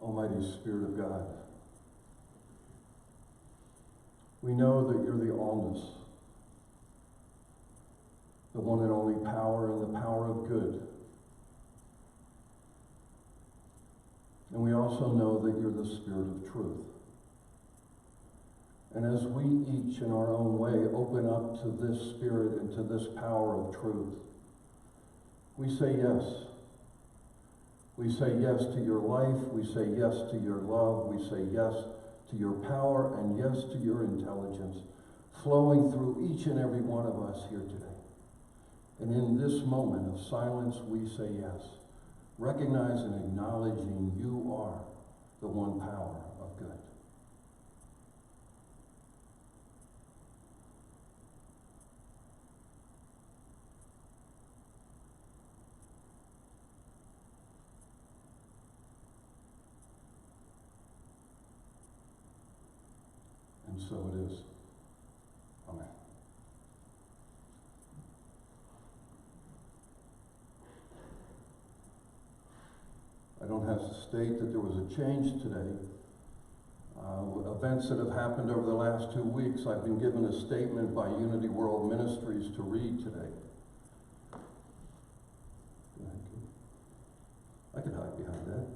Almighty Spirit of God. We know that you're the allness, the one and only power and the power of good. And we also know that you're the Spirit of truth. And as we each in our own way open up to this Spirit and to this power of truth, we say yes. We say yes to your life. We say yes to your love. We say yes to your power and yes to your intelligence flowing through each and every one of us here today. And in this moment of silence, we say yes, recognizing and acknowledging you are the one power of good. And so it is. Amen. I don't have to state that there was a change today. Events that have happened over the last 2 weeks, I've been given a statement by Unity World Ministries to read today. I could hide behind that.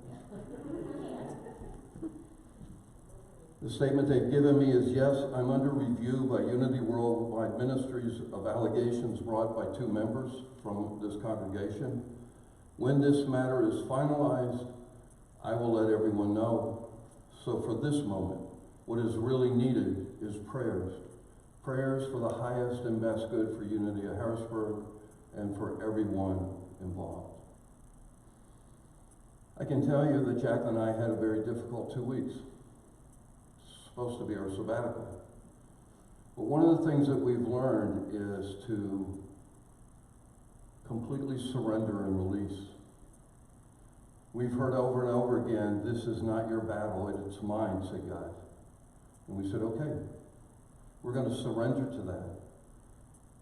The statement they've given me is, yes, I'm under review by Unity Worldwide Ministries of allegations brought by 2 members from this congregation. When this matter is finalized, I will let everyone know. So for this moment, what is really needed is prayers. Prayers for the highest and best good for Unity of Harrisburg and for everyone involved. I can tell you that Jacqueline and I had a very difficult 2 weeks. Supposed to be our sabbatical. But one of the things that we've learned is to completely surrender and release. We've heard over and over again, this is not your battle, it's mine, said God. And we said, okay, we're going to surrender to that.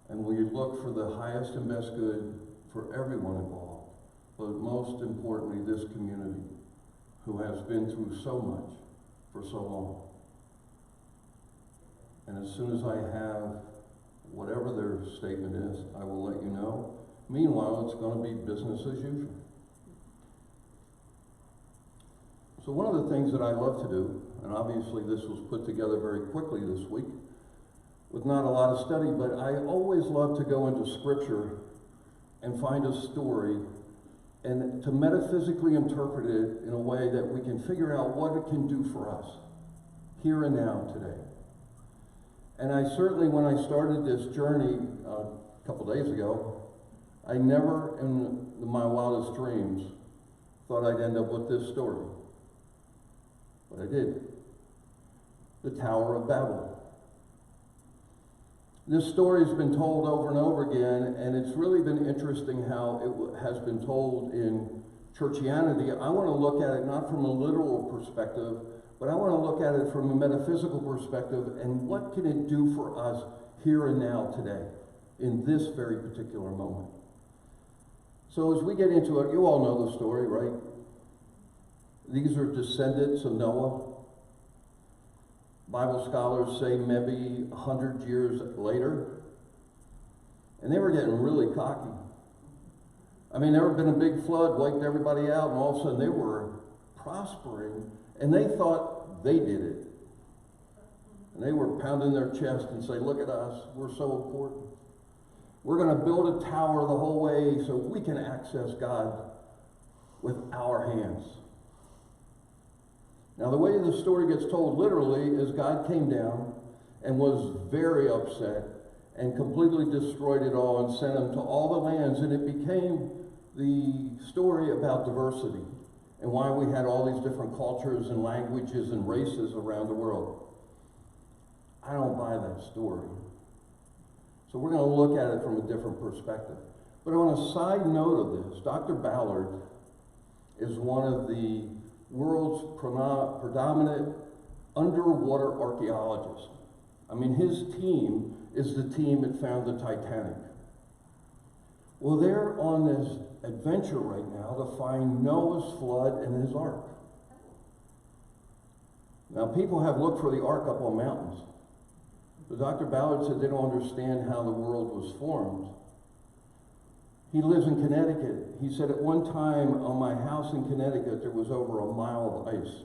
And we look for the highest and best good for everyone involved, but most importantly, this community who has been through so much for so long. And as soon as I have whatever their statement is, I will let you know. Meanwhile, it's going to be business as usual. So one of the things that I love to do, and obviously this was put together very quickly this week, with not a lot of study, but I always love to go into Scripture and find a story and to metaphysically interpret it in a way that we can figure out what it can do for us here and now today. And I certainly, when I started this journey a couple days ago, I never in my wildest dreams thought I'd end up with this story. But I did. The Tower of Babel. This story has been told over and over again, and it's really been interesting how it has been told in churchianity. I want to look at it not from a literal perspective, but I want to look at it from a metaphysical perspective, and what can it do for us here and now today, in this very particular moment. So as we get into it, you all know the story, right? These are descendants of Noah. Bible scholars say maybe 100 years later. And they were getting really cocky. I mean, there had been a big flood, wiped everybody out, and all of a sudden they were prospering, and they thought they did it. And they were pounding their chest and say, look at us, we're so important. We're going to build a tower the whole way so we can access God with our hands. Now, the way the story gets told literally is God came down and was very upset and completely destroyed it all and sent them to all the lands, and it became the story about diversity and why we had all these different cultures and languages and races around the world. I don't buy that story. So we're going to look at it from a different perspective. But on a side note of this, Dr. Ballard is one of the world's predominant underwater archaeologists. I mean, his team is the team that found the Titanic. Well, they're on this adventure right now to find Noah's flood and his ark. Now, people have looked for the ark up on mountains. But Dr. Ballard said they don't understand how the world was formed. He lives in Connecticut. He said at one time on my house in Connecticut, there was over a mile of ice.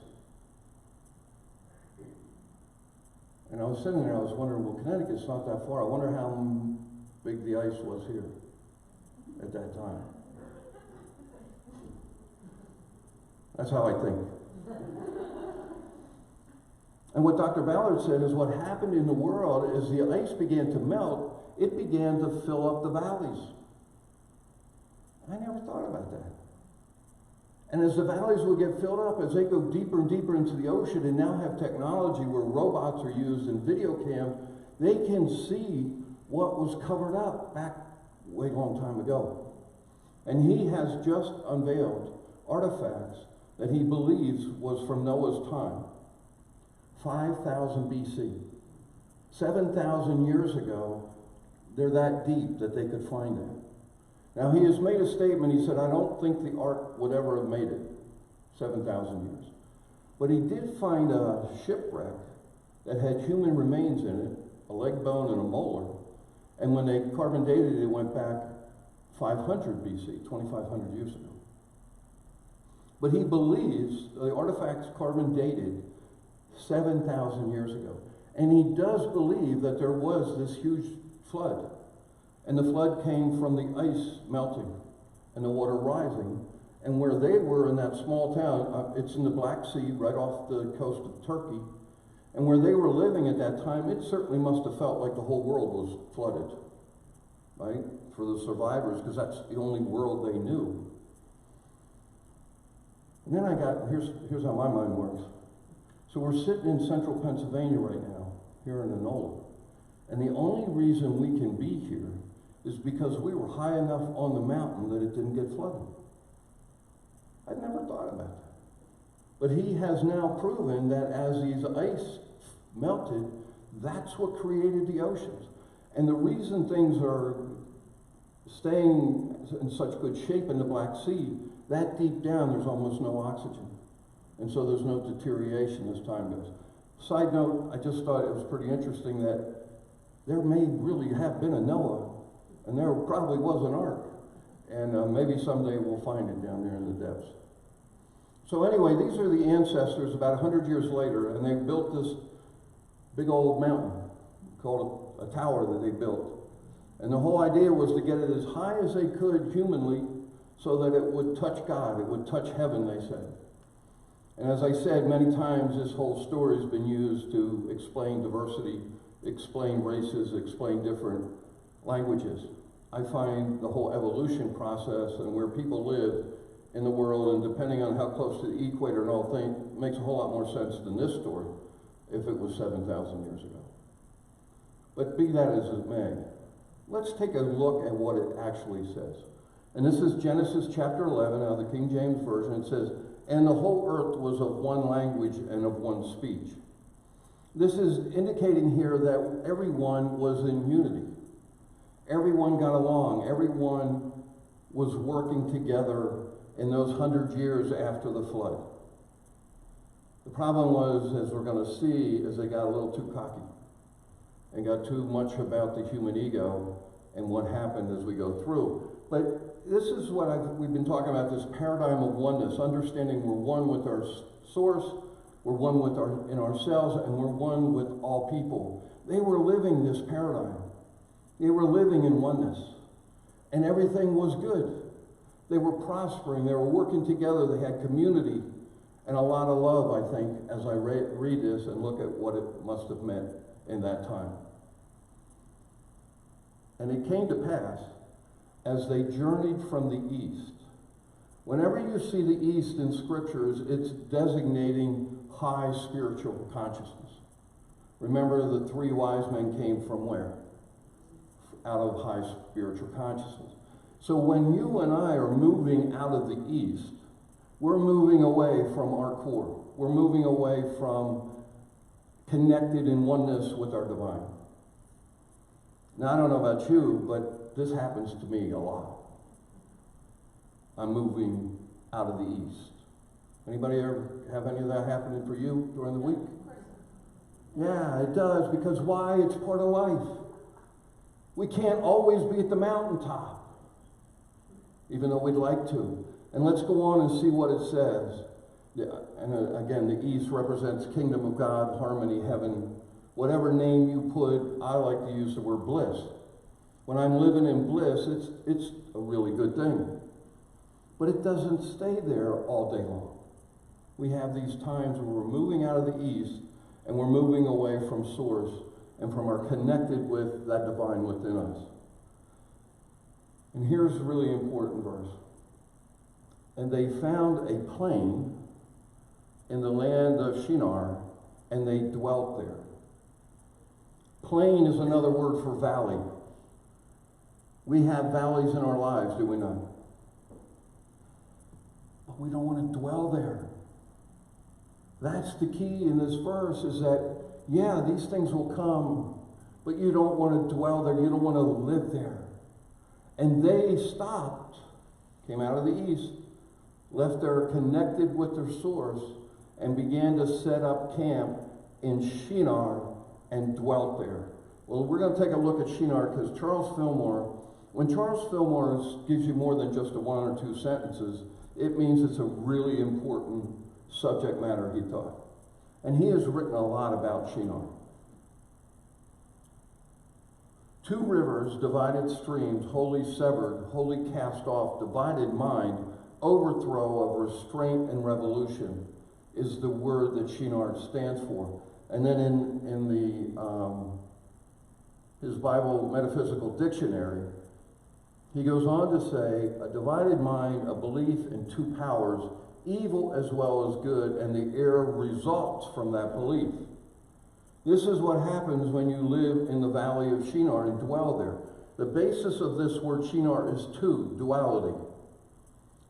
And I was sitting there, I was wondering, well, Connecticut's not that far. I wonder how big the ice was here at that time. That's how I think. And what Dr. Ballard said is what happened in the world as the ice began to melt, it began to fill up the valleys. I never thought about that. And as the valleys would get filled up, as they go deeper and deeper into the ocean and now have technology where robots are used and video cams, they can see what was covered up back way long time ago. And he has just unveiled artifacts that he believes was from Noah's time, 5,000 BC. 7,000 years ago, they're that deep that they could find it. Now, he has made a statement. He said, I don't think the ark would ever have made it 7,000 years. But he did find a shipwreck that had human remains in it, a leg bone and a molar. And when they carbon dated it, it went back 500 BC, 2,500 years ago. But he believes the artifacts carbon dated 7,000 years ago. And he does believe that there was this huge flood. And the flood came from the ice melting and the water rising. And where they were in that small town, it's in the Black Sea, right off the coast of Turkey. And where they were living at that time, it certainly must have felt like the whole world was flooded, right? For the survivors, because that's the only world they knew. And then here's how my mind works. So we're sitting in central Pennsylvania right now, here in Enola. And the only reason we can be here is because we were high enough on the mountain that it didn't get flooded. I'd never thought about that. But he has now proven that as these ice melted, that's what created the oceans. And the reason things are staying in such good shape in the Black Sea, that deep down there's almost no oxygen. And so there's no deterioration as time goes. Side note, I just thought it was pretty interesting that there may really have been a Noah, and there probably was an ark. And maybe someday we'll find it down there in the depths. So anyway, these are the ancestors about 100 years later, and they built this big old mountain called a tower that they built. And the whole idea was to get it as high as they could humanly so that it would touch God, it would touch heaven, they said. And as I said many times, this whole story has been used to explain diversity, explain races, explain different languages. I find the whole evolution process and where people live in the world, and depending on how close to the equator and all things, makes a whole lot more sense than this story if it was 7,000 years ago. But be that as it may, let's take a look at what it actually says. And this is Genesis chapter 11, out of the King James Version. It says, and the whole earth was of one language and of one speech. This is indicating here that everyone was in unity. Everyone got along. Everyone was working together in those 100 years after the flood. The problem was, as we're going to see, is they got a little too cocky and got too much about the human ego and what happened as we go through. But this is what we've been talking about, this paradigm of oneness, understanding we're one with our source, we're one with in ourselves, and we're one with all people. They were living this paradigm. They were living in oneness. And everything was good. They were prospering. They were working together. They had community and a lot of love, I think, as I read this and look at what it must have meant in that time. And it came to pass, as they journeyed from the east. Whenever you see the east in scriptures, it's designating high spiritual consciousness. Remember, the three wise men came from where? Out of high spiritual consciousness. So when you and I are moving out of the east, we're moving away from our core. We're moving away from connected in oneness with our divine. Now, I don't know about you, but this happens to me a lot. I'm moving out of the east. Anybody ever have any of that happening for you during the week? Yeah, it does, because why? It's part of life. We can't always be at the mountaintop, even though we'd like to. And let's go on and see what it says. Yeah, and again, the east represents kingdom of God, harmony, heaven. Whatever name you put, I like to use the word bliss. When I'm living in bliss, it's a really good thing. But it doesn't stay there all day long. We have these times where we're moving out of the east and we're moving away from source and from our connected with that divine within us. And here's a really important verse. And they found a plain in the land of Shinar, and they dwelt there. Plain is another word for valley. We have valleys in our lives, do we not? But we don't want to dwell there. That's the key in this verse, is that, yeah, these things will come, but you don't want to dwell there. You don't want to live there. And they stopped, came out of the east, left there connected with their source, and began to set up camp in Shinar and dwelt there. Well, we're going to take a look at Shinar because Charles Fillmore, when Charles Fillmore gives you more than just a one or two sentences, it means it's a really important subject matter he taught. And he has written a lot about Shinar. Two rivers, divided streams, wholly severed, wholly cast off, divided mind, overthrow of restraint and revolution is the word that Shinar stands for. And then in his Bible Metaphysical Dictionary, he goes on to say, a divided mind, a belief in two powers, evil as well as good, and the error results from that belief. This is what happens when you live in the valley of Shinar and dwell there. The basis of this word Shinar is two, duality,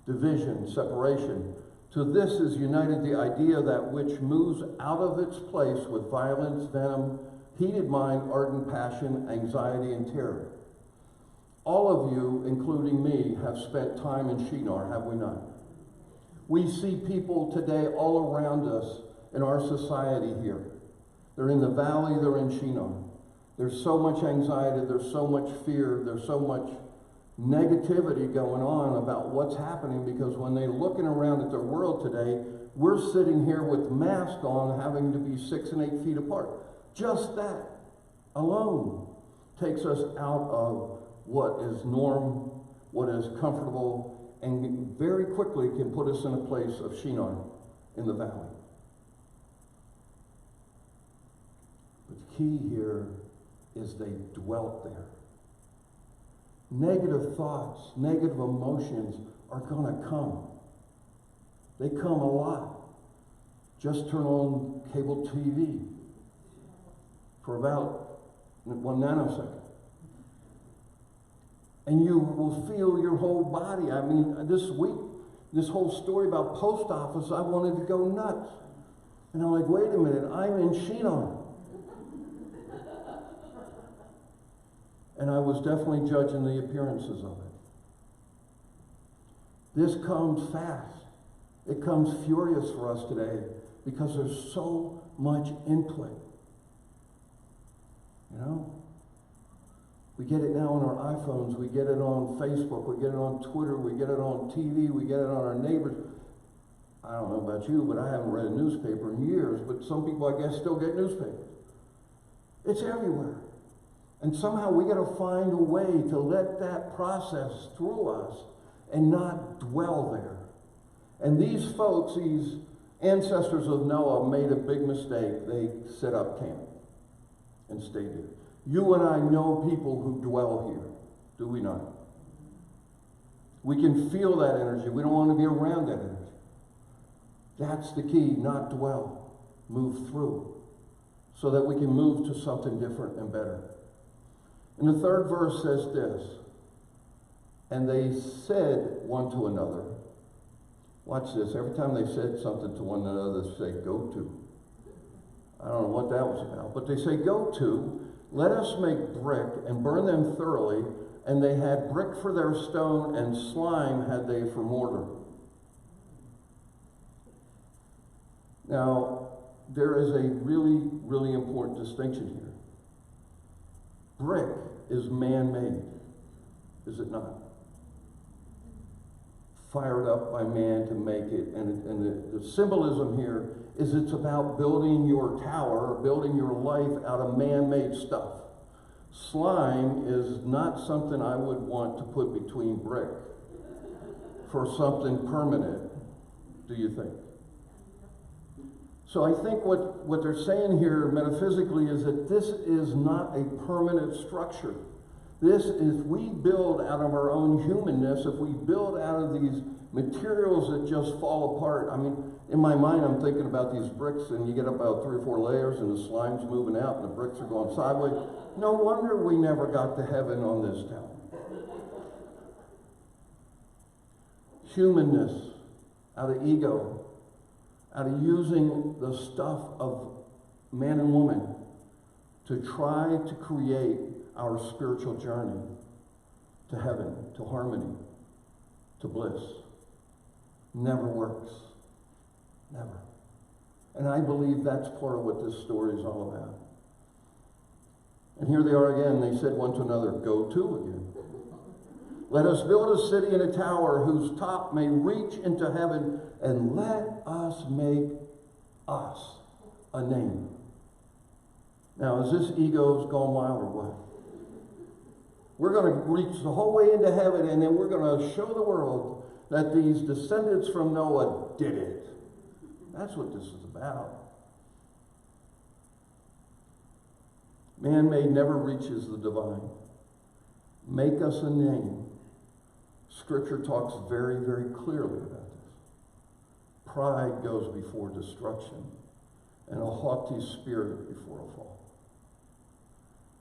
division, separation. To this is united the idea that which moves out of its place with violence, venom, heated mind, ardent passion, anxiety, and terror. All of you, including me, have spent time in Shinar, have we not? We see people today all around us in our society here. They're in the valley, they're in Shinar. There's so much anxiety, there's so much fear, there's so much negativity going on about what's happening, because when they're looking around at their world today, we're sitting here with masks on, having to be 6 and 8 feet apart. Just that alone takes us out of what is norm, what is comfortable, and very quickly can put us in a place of Shinar in the valley. But the key here is they dwelt there. Negative thoughts, negative emotions are going to come. They come a lot. Just turn on cable TV for about 1 nanosecond. And you will feel your whole body. I mean, this week, this whole story about post office, I wanted to go nuts. And I'm like, wait a minute, I'm in Shinar. And I was definitely judging the appearances of it. This comes fast. It comes furious for us today because there's so much input. You know? We get it now on our iPhones, we get it on Facebook, we get it on Twitter, we get it on TV, we get it on our neighbors. I don't know about you, but I haven't read a newspaper in years, but some people, I guess, still get newspapers. It's everywhere. And somehow we got to find a way to let that process through us and not dwell there. And these folks, these ancestors of Noah, made a big mistake. They set up camp and stayed there. You and I know people who dwell here, do we not? We can feel that energy. We don't want to be around that energy. That's the key, not dwell. Move through so that we can move to something different and better. And the third verse says this, and they said one to another, watch this, every time they said something to one another, they say, go to. I don't know what that was about, but they say, go to, let us make brick and burn them thoroughly, and they had brick for their stone, and slime had they for mortar. Now, there is a really, really important distinction here. Brick is man-made, is it not? Fired up by man to make it. And the symbolism here is it's about building your tower, building your life out of man-made stuff. Slime is not something I would want to put between brick for something permanent, do you think? So I think what they're saying here metaphysically is that this is not a permanent structure. This is, we build out of our own humanness, if we build out of these materials that just fall apart. I mean, in my mind, I'm thinking about these bricks, and you get about 3 or 4 layers, and the slime's moving out, and the bricks are going sideways. No wonder we never got to heaven on this tower. Humanness, out of ego, out of using the stuff of man and woman to try to create our spiritual journey to heaven, to harmony, to bliss. Never works. Never. And I believe that's part of what this story is all about. And here they are again. They said one to another, "Go to again. Let us build a city and a tower whose top may reach into heaven, and let us make us a name." Now, is this ego's gone wild or what? We're going to reach the whole way into heaven, and then we're going to show the world that these descendants from Noah did it. That's what this is about. Man-made never reaches the divine. Make us a name. Scripture talks very, very clearly about this. Pride goes before destruction, and a haughty spirit before a fall.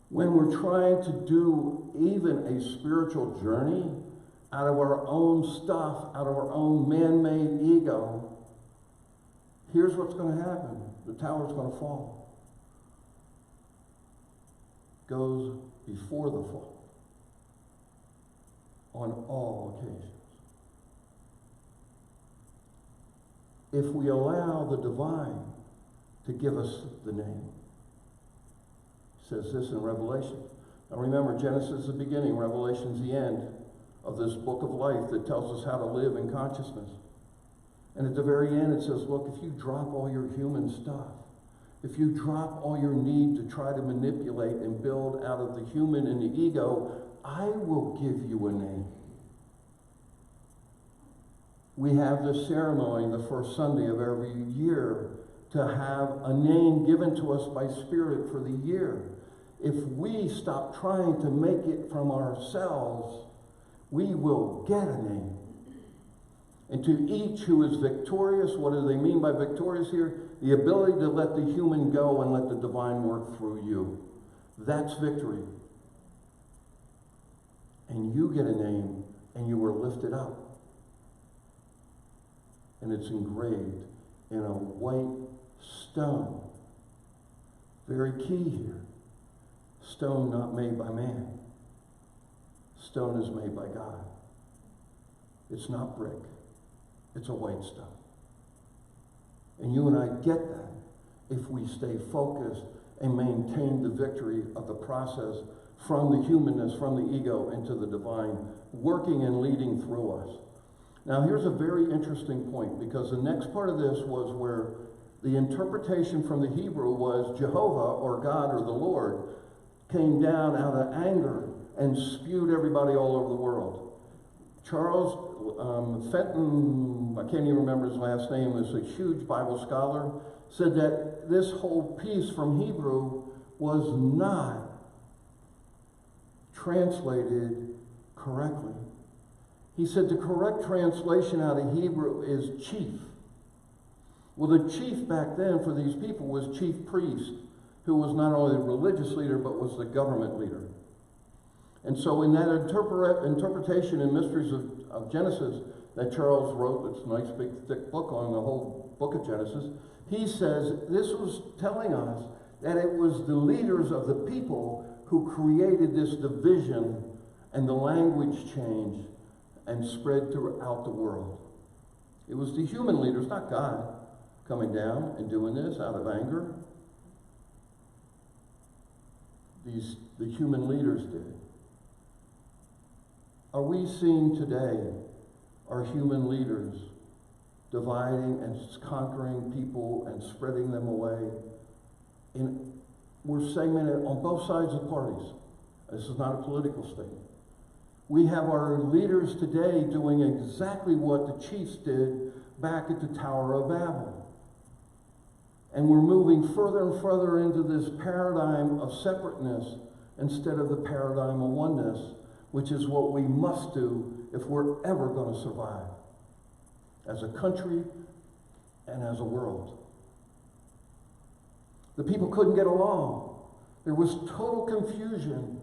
When we're trying to do even a spiritual journey out of our own stuff, out of our own man-made ego, here's what's going to happen. The tower's going to fall. Goes before the fall. On all occasions. If we allow the divine to give us the name. It says this in Revelation. Now remember, Genesis is the beginning, Revelation is the end of this book of life that tells us how to live in consciousness. And at the very end it says, look, if you drop all your human stuff, if you drop all your need to try to manipulate and build out of the human and the ego, I will give you a name. We have this ceremony the first Sunday of every year to have a name given to us by Spirit for the year. If we stop trying to make it from ourselves, we will get a name. And to each who is victorious, what do they mean by victorious here? The ability to let the human go and let the divine work through you. That's victory. And you get a name, and you were lifted up. And it's engraved in a white stone. Very key here. Stone not made by man. Stone is made by God. It's not brick. It's a white stone. And you and I get that if we stay focused and maintain the victory of the process from the humanness, from the ego into the divine, working and leading through us. Now here's a very interesting point, because the next part of this was where the interpretation from the Hebrew was Jehovah or God or the Lord came down out of anger and spewed everybody all over the world. Charles Fenton, I can't even remember his last name, is a huge Bible scholar, said that this whole piece from Hebrew was not translated correctly. He said the correct translation out of Hebrew is chief. Well, the chief back then for these people was chief priest, who was not only the religious leader, but was the government leader. And so in that interpretation and mysteries of Genesis that Charles wrote, this nice big thick book on the whole book of Genesis, he says this was telling us that it was the leaders of the people who created this division and the language change and spread throughout the world. It was the human leaders, not God. coming down and doing this out of anger. The human leaders did. Are we seeing today our human leaders dividing and conquering people and spreading them away? We're segmented on both sides of parties. This is not a political statement. We have our leaders today doing exactly what the chiefs did back at the Tower of Babel. And we're moving further and further into this paradigm of separateness instead of the paradigm of oneness, which is what we must do if we're ever going to survive as a country and as a world. The people couldn't get along. There was total confusion.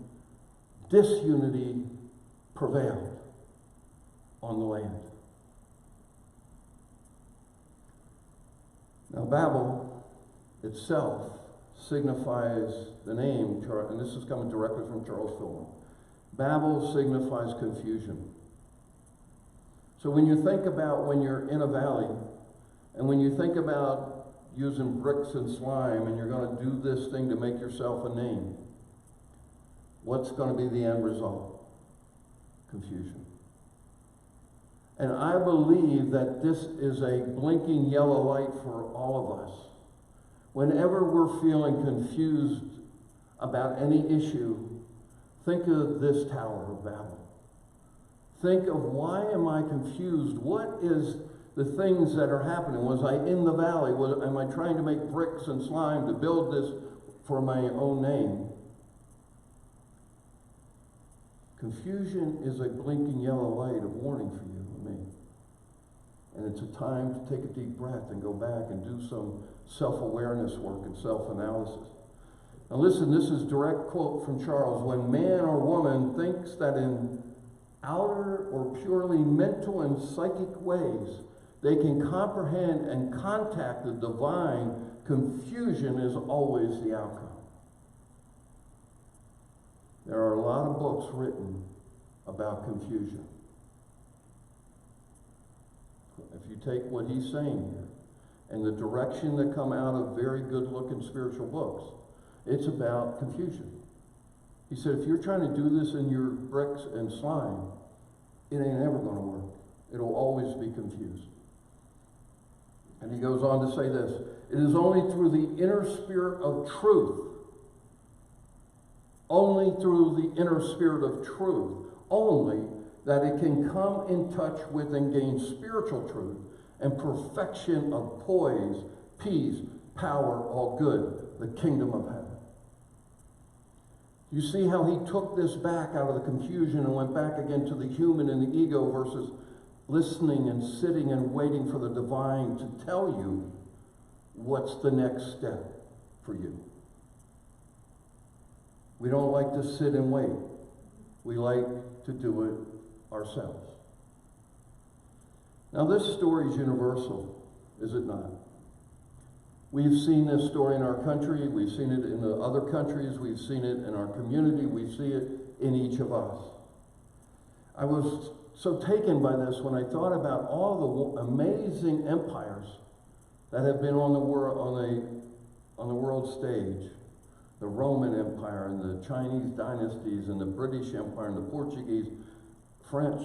Disunity prevailed on the land. Now, Babel itself signifies the name, and this is coming directly from Charles Philman. Babel signifies confusion. So when you think about when you're in a valley, and when you think about using bricks and slime, and you're going to do this thing to make yourself a name, what's going to be the end result? Confusion. And I believe that this is a blinking yellow light for all of us. Whenever we're feeling confused about any issue, think of this Tower of Babel. Think of, why am I confused? What is the things that are happening? Was I in the valley? Am I trying to make bricks and slime to build this for my own name? Confusion is a blinking yellow light of warning for you and me. And it's a time to take a deep breath and go back and do some self-awareness work and self-analysis. Now listen, this is a direct quote from Charles. When man or woman thinks that in outer or purely mental and psychic ways they can comprehend and contact the divine, confusion is always the outcome. There are a lot of books written about confusion. If you take what he's saying here and the direction that come out of very good-looking spiritual books, it's about confusion. He said, if you're trying to do this in your bricks and slime, it ain't ever going to work. It'll always be confused. And he goes on to say this, it is only through the inner spirit of truth, only through the inner spirit of truth, only that it can come in touch with and gain spiritual truth and perfection of poise, peace, power, all good, the kingdom of heaven. You see how he took this back out of the confusion and went back again to the human and the ego versus listening and sitting and waiting for the divine to tell you what's the next step for you. We don't like to sit and wait. We like to do it ourselves. Now this story is universal, is it not? We've seen this story in our country, we've seen it in the other countries, we've seen it in our community, we see it in each of us. I was so taken by this when I thought about all the amazing empires that have been on the world stage. The Roman Empire and the Chinese dynasties and the British Empire and the Portuguese, French,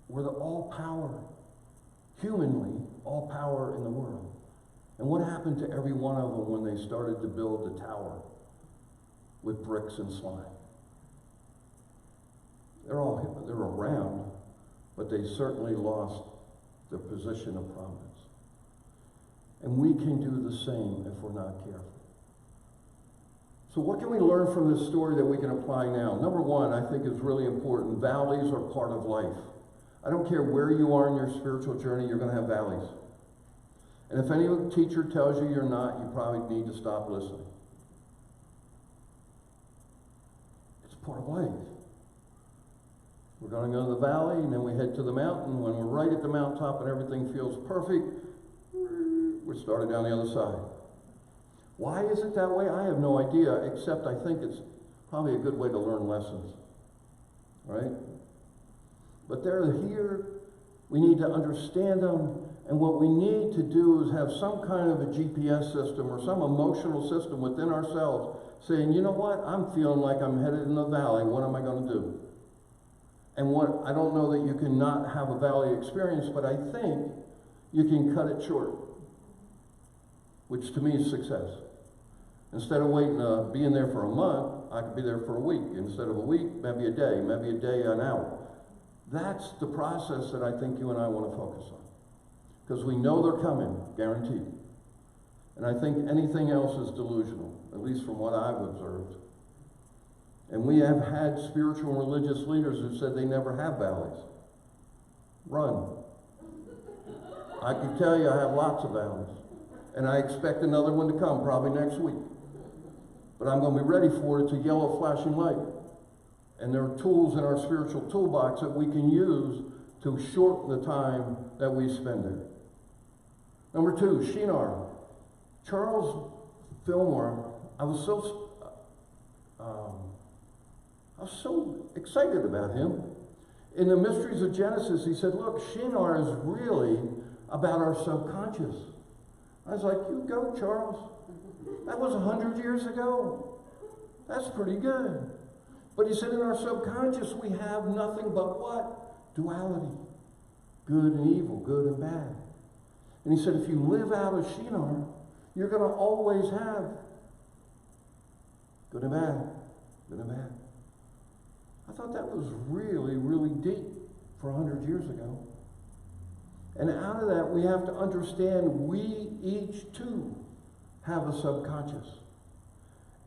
were the all power, humanly, all power in the world. And what happened to every one of them when they started to build the tower with bricks and slime? They're around, but they certainly lost their position of prominence. And we can do the same if we're not careful. So what can we learn from this story that we can apply now? Number one, I think is really important. Valleys are part of life. I don't care where you are in your spiritual journey, you're going to have valleys. And if any teacher tells you you're not, you probably need to stop listening. It's part of life. We're going to go to the valley, and then we head to the mountain. When we're right at the mountaintop and everything feels perfect, we're started down the other side. Why is it that way? I have no idea, except I think it's probably a good way to learn lessons, right? But they're here We need to understand them. And what we need to do is have some kind of a GPS system or some emotional system within ourselves saying, you know what, I'm feeling like I'm headed in the valley. What am I going to do? And I don't know that you can not have a valley experience, but I think you can cut it short, which to me is success. Instead of waiting, being there for a month, I could be there for a week. Instead of a week, maybe a day, an hour. That's the process that I think you and I want to focus on. Because we know they're coming, guaranteed. And I think anything else is delusional, at least from what I've observed. And we have had spiritual and religious leaders who said they never have valleys. Run. I can tell you I have lots of valleys. And I expect another one to come probably next week. But I'm going to be ready for it. It's a yellow flashing light. And there are tools in our spiritual toolbox that we can use to shorten the time that we spend there. Number 2, Shinar. Charles Fillmore, I was so excited about him. In the Mysteries of Genesis, he said, look, Shinar is really about our subconscious. I was like, you go, Charles. That was 100 years ago. That's pretty good. But he said in our subconscious, we have nothing but what? Duality. Good and evil, good and bad. And he said, if you live out of Shinar, you're going to always have good and bad, good and bad. I thought that was really, really deep for 100 years ago. And out of that, we have to understand we each too have a subconscious.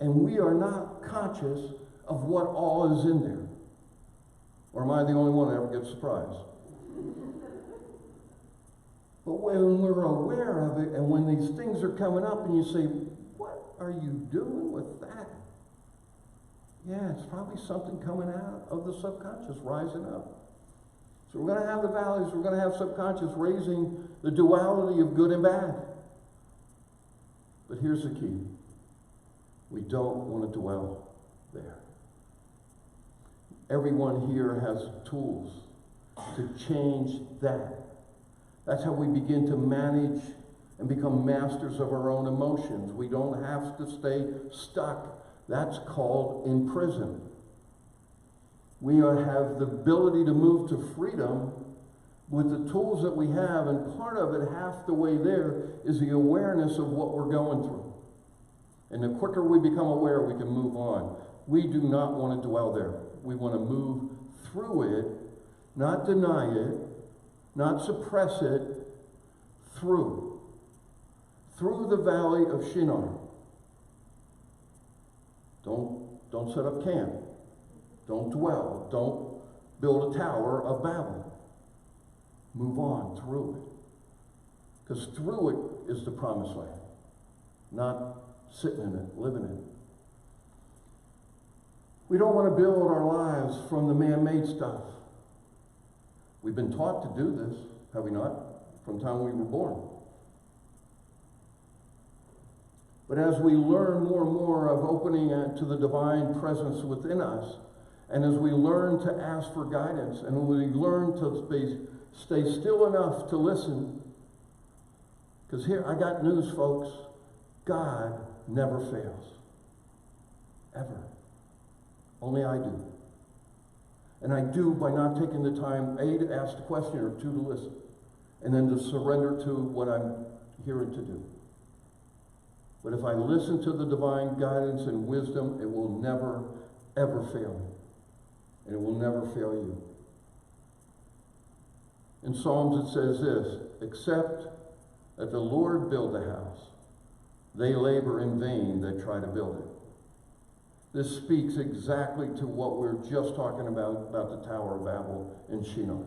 And we are not conscious of what all is in there. Or am I the only one that ever gets surprised? But when we're aware of it, and when these things are coming up, and you say, what are you doing with that? Yeah, it's probably something coming out of the subconscious, rising up. So we're going to have the valleys, we're going to have subconscious raising the duality of good and bad. But here's the key. We don't want to dwell there. Everyone here has tools to change that. That's how we begin to manage and become masters of our own emotions. We don't have to stay stuck. That's called in prison. We have the ability to move to freedom with the tools that we have, and part of it, half the way there, is the awareness of what we're going through. And the quicker we become aware, we can move on. We do not want to dwell there. We want to move through it, not deny it, not suppress it, through the valley of Shinar. Don't set up camp. Don't dwell. Don't build a tower of Babel. Move on through it. Because through it is the promised land. Not sitting in it, living in it. We don't want to build our lives from the man-made stuff. We've been taught to do this, have we not? From the time we were born. But as we learn more and more of opening to the divine presence within us, and as we learn to ask for guidance, and we learn to stay still enough to listen, because here, I got news, folks. God never fails. Ever. Only I do. And I do by not taking the time, A, to ask the question, or 2, to listen. And then to surrender to what I'm hearing to do. But if I listen to the divine guidance and wisdom, it will never, ever fail me. And it will never fail you. In Psalms it says this, except that the Lord build the house, they labor in vain that try to build it. This speaks exactly to what we're just talking about the Tower of Babel in Shinar.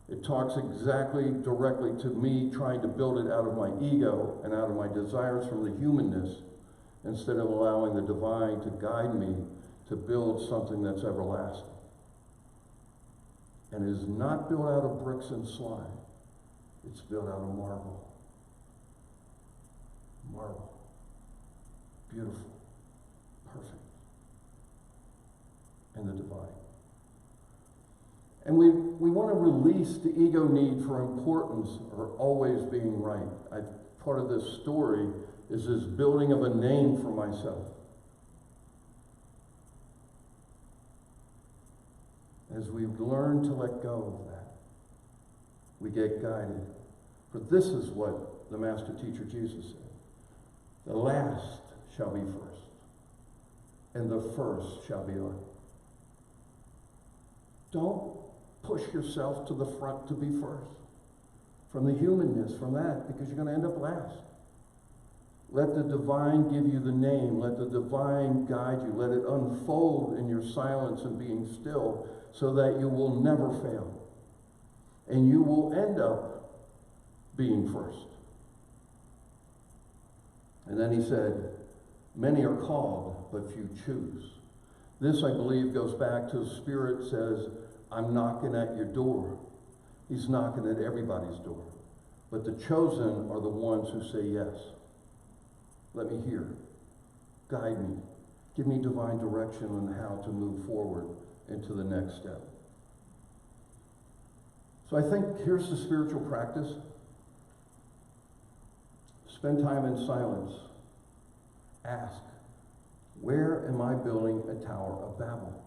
It talks exactly directly to me trying to build it out of my ego and out of my desires from the humanness, instead of allowing the divine to guide me to build something that's everlasting. And it is not built out of bricks and slime. It's built out of marble. Marble. Beautiful. Perfect. And the divine. And we want to release the ego need for importance or always being right. Part of this story is this building of a name for myself. As we learn to let go of that, we get guided. For this is what the Master Teacher Jesus said. The last shall be first, and the first shall be last. Don't push yourself to the front to be first. From the humanness, from that, because you're going to end up last. Let the divine give you the name. Let the divine guide you. Let it unfold in your silence and being still so that you will never fail. And you will end up being first. And then he said, many are called, but few choose. This, I believe, goes back to the Spirit says, I'm knocking at your door. He's knocking at everybody's door. But the chosen are the ones who say yes. Let me hear. Guide me. Give me divine direction on how to move forward into the next step. So I think here's the spiritual practice. Spend time in silence. Ask, where am I building a Tower of Babel?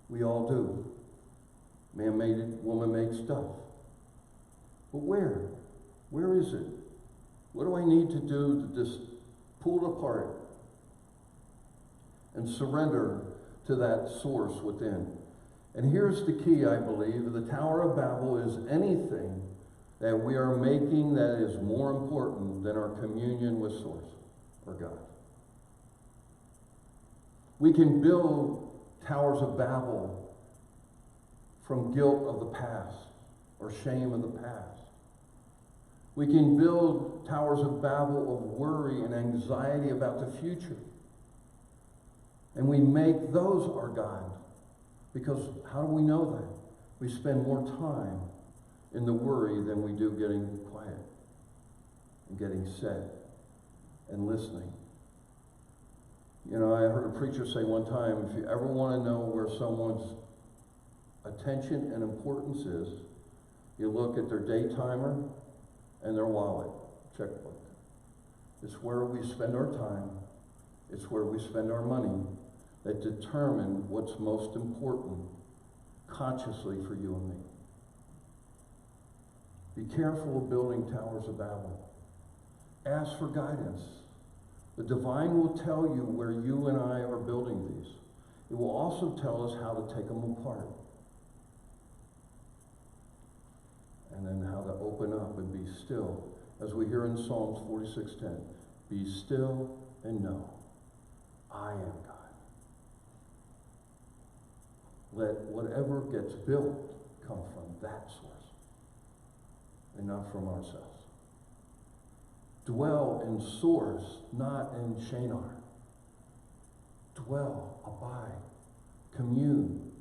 We all do. Man made it, woman made stuff. But where? Where is it? What do I need to do to just pull it apart and surrender to that source within? And here's the key, I believe. The Tower of Babel is anything that we are making that is more important than our communion with Source or God. We can build towers of Babel from guilt of the past or shame of the past. We can build towers of Babel of worry and anxiety about the future. And we make those our God. Because how do we know that? We spend more time in the worry than we do getting quiet and getting set and listening. You know, I heard a preacher say one time, if you ever want to know where someone's attention and importance is, you look at their day timer and their wallet, checkbook. It's where we spend our time. It's where we spend our money that determine what's most important consciously for you and me. Be careful of building towers of Babel. Ask for guidance. The divine will tell you where you and I are building these. It will also tell us how to take them apart. And then how to open up and be still. As we hear in Psalms 46:10, be still and know, I am God. Let whatever gets built come from that source and not from ourselves. Dwell in source, not in Shinar. Dwell, abide, commune.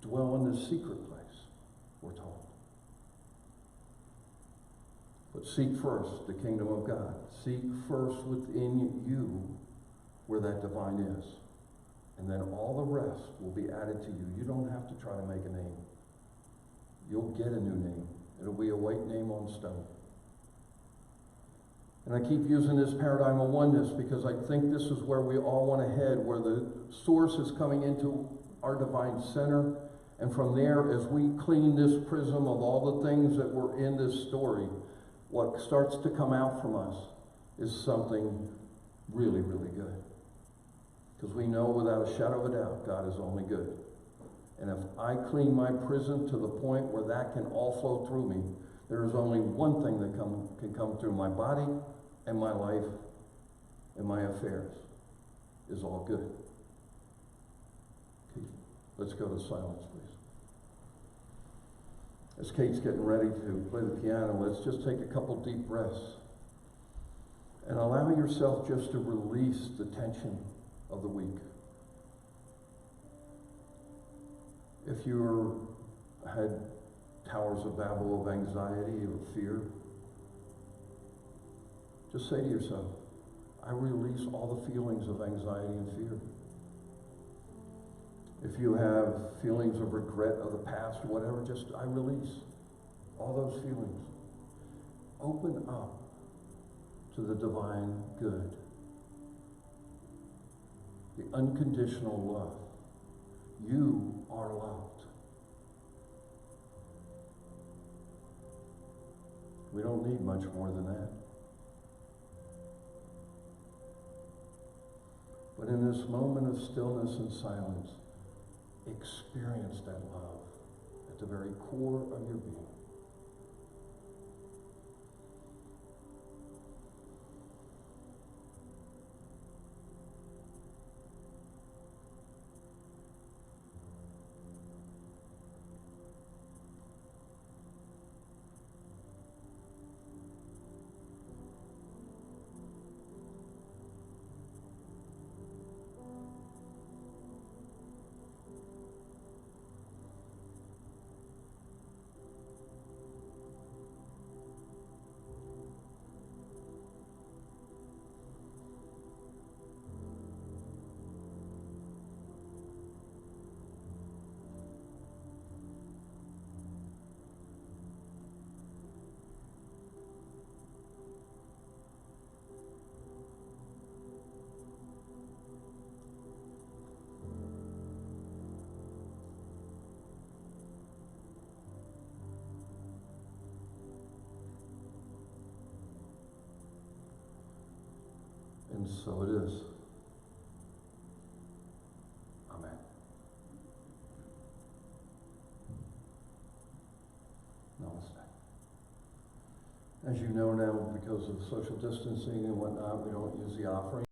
Dwell in the secret place, we're told. But seek first the kingdom of God. Seek first within you where that divine is. And then all the rest will be added to you. You don't have to try to make a name. You'll get a new name. It'll be a white name on stone. And I keep using this paradigm of oneness because I think this is where we all want to head, where the source is coming into our divine center. And from there, as we clean this prism of all the things that were in this story, what starts to come out from us is something really, really good. Because we know without a shadow of a doubt, God is only good. And if I clean my prison to the point where that can all flow through me, there is only one thing that can come through my body and my life and my affairs is all good. Okay, let's go to silence, please. As Kate's getting ready to play the piano, let's just take a couple deep breaths and allow yourself just to release the tension of the week. If you had towers of Babel of anxiety or fear, just say to yourself, I release all the feelings of anxiety and fear. If you have feelings of regret of the past, whatever, I release all those feelings. Open up to the divine good. The unconditional love. You are loved. We don't need much more than that. But in this moment of stillness and silence, experience that love at the very core of your being. And so it is. Amen. Namaste. As you know now, because of social distancing and whatnot, we don't use the offering.